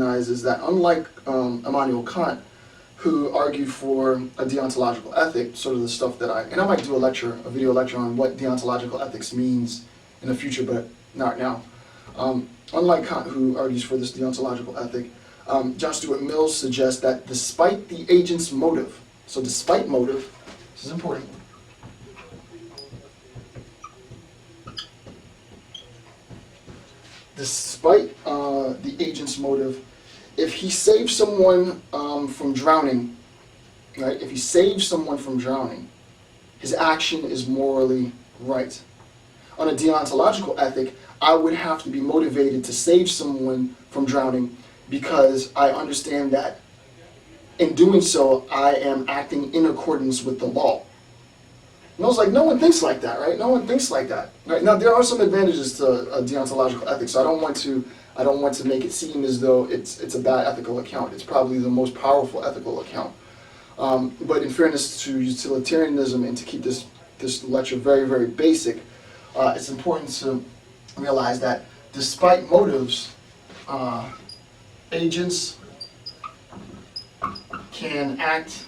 recognize is that unlike Immanuel Kant, who argued for a deontological ethic, sort of the stuff that and I might do a video lecture on what deontological ethics means in the future, but not now. Unlike Kant, who argues for this deontological ethic, John Stuart Mill suggests that despite the agent's motive, so despite motive, this is important, despite the agent's motive, if he saves someone from drowning, right? If he saves someone from drowning, his action is morally right. On a deontological ethic, I would have to be motivated to save someone from drowning because I understand that in doing so, I am acting in accordance with the law. And I was like, no one thinks like that, right? No one thinks like that. Right? Now, there are some advantages to a deontological ethics, so I don't want to make it seem as though it's a bad ethical account. It's probably the most powerful ethical account. But in fairness to utilitarianism and to keep this lecture very, very basic, it's important to realize that despite motives, agents can act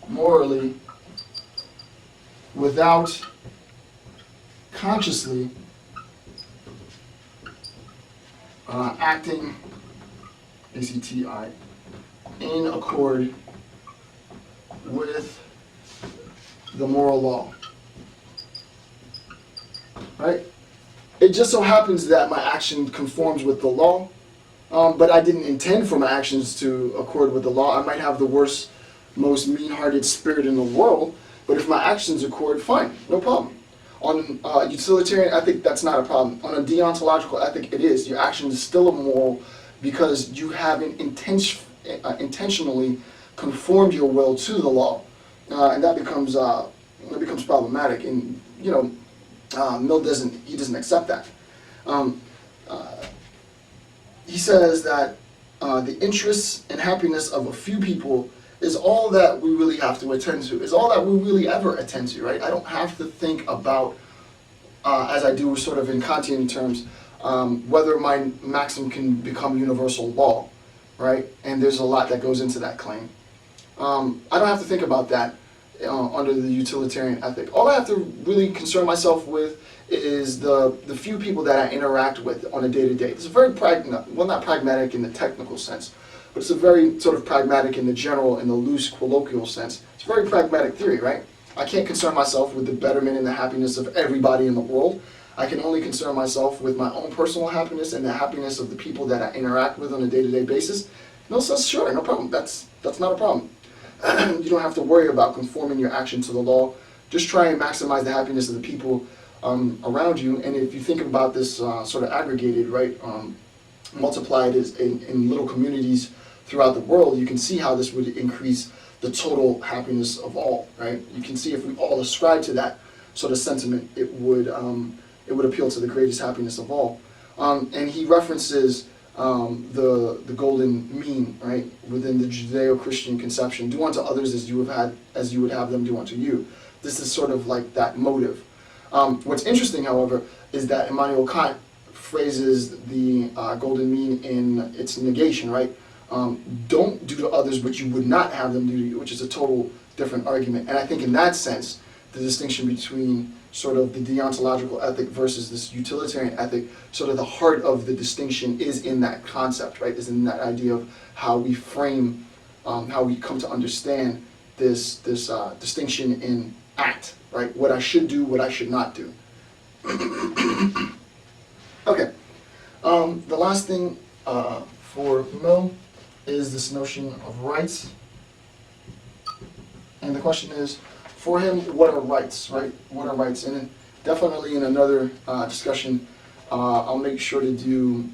morally without consciously acting, ACTI, in accord with the moral law. Right? It just so happens that my action conforms with the law, but I didn't intend for my actions to accord with the law. I might have the worst, most mean-hearted spirit in the world, but if my actions accord, fine, no problem. On utilitarian ethic, that's not a problem. On a deontological ethic, it is. Your action is still immoral because you haven't intentionally conformed your will to the law, and that becomes problematic. And Mill doesn't accept that. He says that the interests and happiness of a few people is all that we really have to attend to, is all that we really ever attend to, right? I don't have to think about, as I do sort of in Kantian terms, whether my maxim can become universal law, right? And there's a lot that goes into that claim. I don't have to think about that under the utilitarian ethic. All I have to really concern myself with is the few people that I interact with on a day-to-day. It's a very not pragmatic in the technical sense, but it's a very sort of pragmatic in the general, in the loose colloquial sense. It's a very pragmatic theory, right? I can't concern myself with the betterment and the happiness of everybody in the world. I can only concern myself with my own personal happiness and the happiness of the people that I interact with on a day-to-day basis. No, so sure, no problem. That's not a problem. You don't have to worry about conforming your action to the law. Just try and maximize the happiness of the people around you. And if you think about this sort of aggregated, right, multiplied in little communities throughout the world, you can see how this would increase the total happiness of all, right? You can see if we all ascribe to that sort of sentiment, it would appeal to the greatest happiness of all. And he references the golden mean, right, within the Judeo-Christian conception: do unto others as you would have them do unto you. This is sort of like that motive. What's interesting, however, is that Immanuel Kant phrases the golden mean in its negation, right? Don't do to others what you would not have them do to you, which is a total different argument. And I think in that sense, the distinction between sort of the deontological ethic versus this utilitarian ethic, sort of the heart of the distinction is in that concept, right? Is in that idea of how we frame, how we come to understand this distinction in act, right? What I should do, what I should not do. Okay. The last thing for Mill is this notion of rights. And the question is, for him, what are rights, right? What are rights? And definitely in another discussion, I'll make sure to do,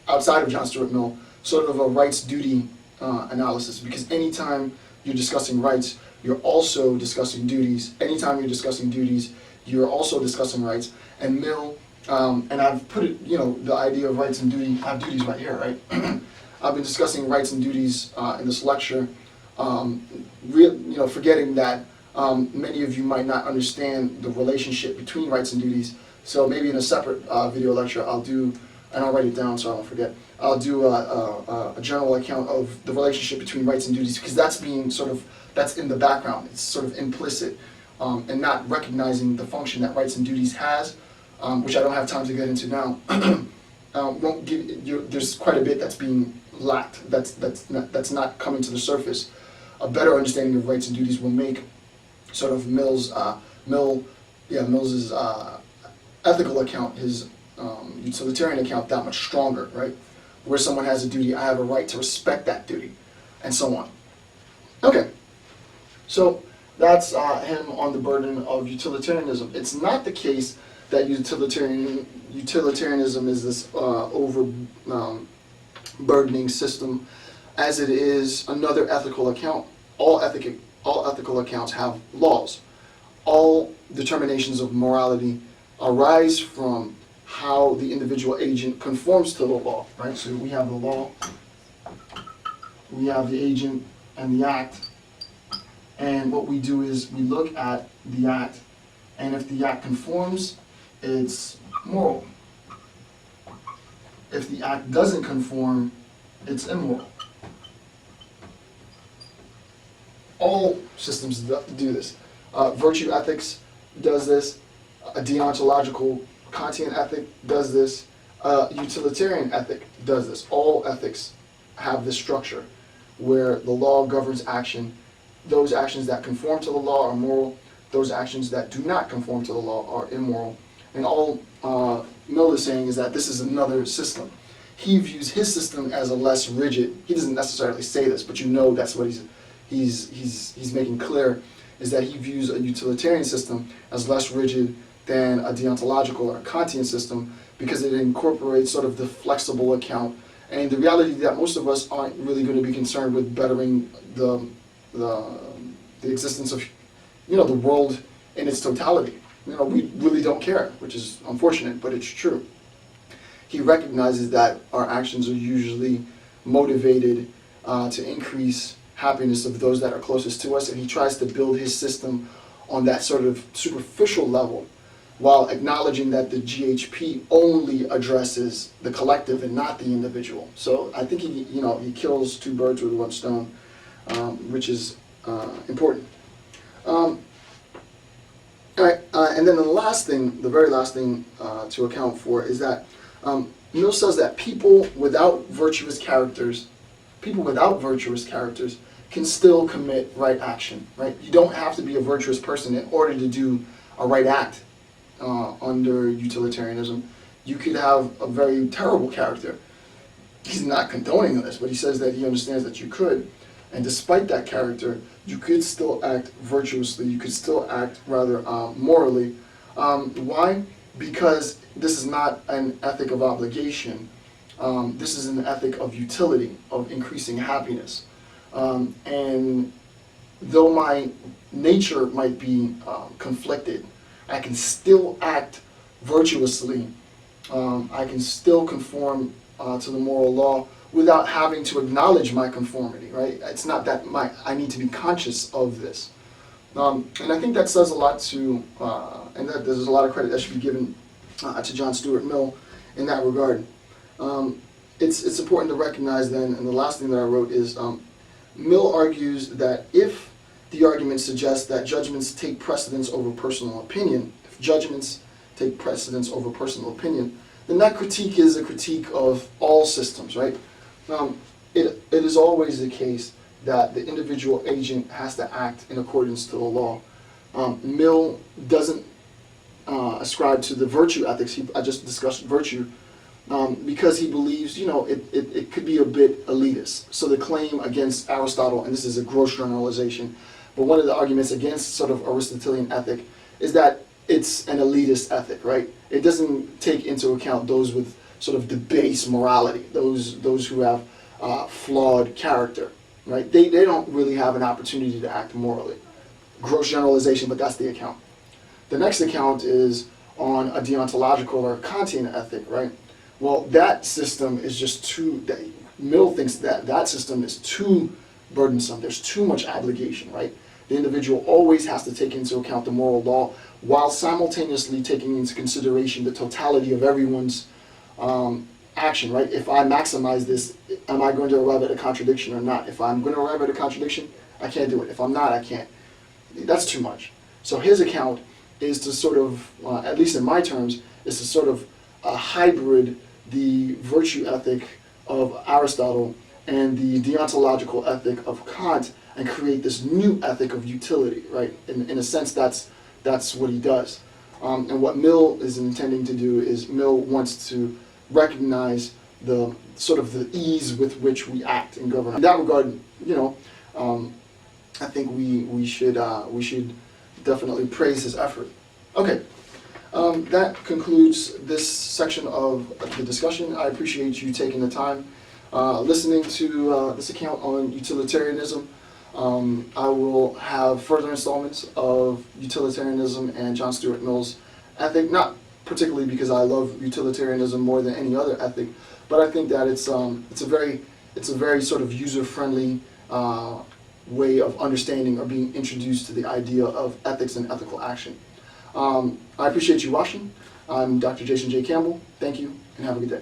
outside of John Stuart Mill, sort of a rights-duty analysis, because anytime you're discussing rights, you're also discussing duties. Anytime you're discussing duties, you're also discussing rights. And Mill, and I've put it, the idea of rights and duty, I have duties right here, right? I've been discussing rights and duties in this lecture, forgetting that many of you might not understand the relationship between rights and duties. So maybe in a separate video lecture, I'll do and I'll write it down so I don't forget. I'll do a general account of the relationship between rights and duties, because that's being sort of, that's in the background. It's sort of implicit, and not recognizing the function that rights and duties has, which I don't have time to get into now. Won't give you, there's quite a bit that's being lacked, that's not coming to the surface. A better understanding of rights and duties will make sort of Mills's ethical account, his utilitarian account, that much stronger, right? Where someone has a duty, I have a right to respect that duty, and so on. Okay, so that's him on the burden of utilitarianism. It's not the case that utilitarianism is this burdening system, as it is another ethical account. All ethical accounts have laws. All determinations of morality arise from how the individual agent conforms to the law, right? So we have the law, we have the agent and the act, and what we do is we look at the act, and if the act conforms, it's moral. If the act doesn't conform, it's immoral. All systems do this. Virtue ethics does this. A deontological Kantian ethic does this. Utilitarian ethic does this. All ethics have this structure where the law governs action. Those actions that conform to the law are moral. Those actions that do not conform to the law are immoral. And all Mill is saying is that this is another system. He views his system as a less rigid. He doesn't necessarily say this, but you know that's what he's making clear, is that he views a utilitarian system as less rigid than a deontological or a Kantian system, because it incorporates sort of the flexible account, and the reality that most of us aren't really going to be concerned with bettering the existence of, the world in its totality. We really don't care, which is unfortunate, but it's true. He recognizes that our actions are usually motivated to increase happiness of those that are closest to us, and he tries to build his system on that sort of superficial level, while acknowledging that the GHP only addresses the collective and not the individual. So I think he kills two birds with one stone, which is important. All right, and then the very last thing to account for is that Mill says that people without virtuous characters can still commit right action, right? You don't have to be a virtuous person in order to do a right act under utilitarianism. You could have a very terrible character. He's not condoning this, but he says that he understands that you could. And despite that character, you could still act virtuously. You could still act rather morally. Why? Because this is not an ethic of obligation. This is an ethic of utility, of increasing happiness. And though my nature might be conflicted, I can still act virtuously. I can still conform to the moral law without having to acknowledge my conformity, right? It's not that I need to be conscious of this. And I think that says a lot to, and that there's a lot of credit that should be given to John Stuart Mill in that regard. It's important to recognize then, and the last thing that I wrote is, Mill argues that if the argument suggests that judgments take precedence over personal opinion, then that critique is a critique of all systems, right? It is always the case that the individual agent has to act in accordance to the law. Mill doesn't ascribe to the virtue ethics. I just discussed virtue because he believes, it could be a bit elitist. So the claim against Aristotle, and this is a gross generalization, but one of the arguments against sort of Aristotelian ethic is that it's an elitist ethic, right? It doesn't take into account those with sort of debased morality, those who have flawed character, right? They don't really have an opportunity to act morally. Gross generalization, but that's the account. The next account is on a deontological or Kantian ethic, right? Well, that system is just too, Mill thinks that system is too burdensome. There's too much obligation, right? The individual always has to take into account the moral law while simultaneously taking into consideration the totality of everyone's action, right? If I maximize this, am I going to arrive at a contradiction or not? If I'm going to arrive at a contradiction, I can't do it. If I'm not, I can't. That's too much. So his account is to sort of, at least in my terms, is to sort of hybrid the virtue ethic of Aristotle and the deontological ethic of Kant and create this new ethic of utility, right? In a sense, that's what he does. And what Mill is intending to do is Mill wants to recognize the sort of the ease with which we act and govern. In that regard, I think we should definitely praise his effort. Okay, that concludes this section of the discussion. I appreciate you taking the time listening to this account on utilitarianism. I will have further installments of utilitarianism and John Stuart Mill's ethic, not particularly because I love utilitarianism more than any other ethic, but I think that it's a very sort of user-friendly way of understanding or being introduced to the idea of ethics and ethical action. I appreciate you watching. I'm Dr. Jason J. Campbell. Thank you, and have a good day.